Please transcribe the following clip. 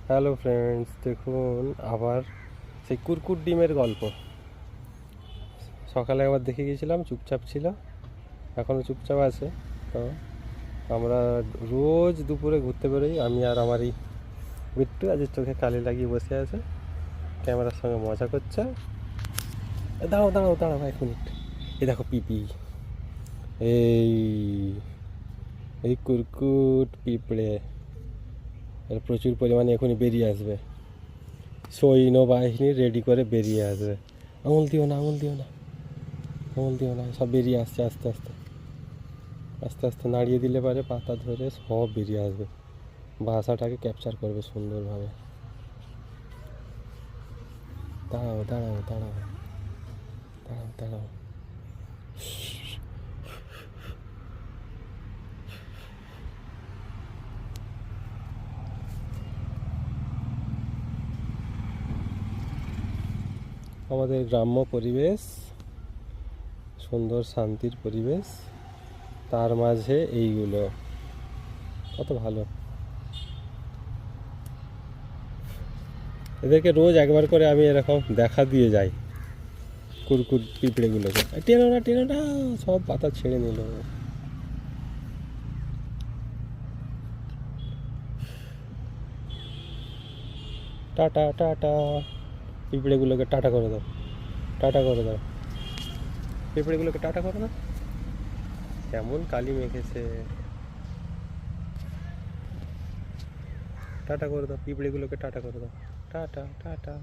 Hello friends, দেখুন আবার সেই কুরকুর ডিমের গল্প। সকালে একবার দেখে গিয়েছিলাম, চুপচাপ ছিল, এখনও চুপচাপ আছে। তো আমরা রোজ দুপুরে ঘুরতে বেরোই, আমি আর আমারই বিট্টু। আজ চোখে কালি লাগিয়ে বসে আছে, ক্যামেরার সঙ্গে মজা করছে। দাঁড়াও দাঁড়াও দাঁড়াও 1 মিনিট। এই দেখো পিপি, এই এই কুরকুট পিঁপড়ে, এর প্রচুর পরিমাণে এখনই বেরিয়ে আসবে। সৈন্যবাহিনী রেডি করে বেরিয়ে আসবে। আঙুল দিও না, আঙুল দিও না, আঙুল দিও না, সব বেরিয়ে আসছে আস্তে আস্তে। আস্তে আস্তে নাড়িয়ে দিলে পারে পাতা ধরে সব বেরিয়ে আসবে, বাসাটাকে ক্যাপচার করবে সুন্দরভাবে। দাঁড়াও দাঁড়াও দাঁড়াও দাঁড়াও দাঁড়াও। আমাদের গ্রাম্য পরিবেশ, সুন্দর শান্তির পরিবেশ, তার মাঝে এইগুলো কত ভালো। এদেরকে রোজ একবার করে আমি এরকম দেখা দিয়ে যাই, কুরকুর পিঁপড়েগুলোকে। টেনো না টেনো না, সব পাতা ছেড়ে নিল। টাটা টাটা, পিঁপড়েগুলোকে টাটা করে দাও, টাটা করে দাও, পিঁপড়েগুলোকে টাটা করে দাও। কেমন কালি মেখেছে, টাটা করে দাও, পিঁপড়েগুলোকে টাটা করে দাও। Tata tata.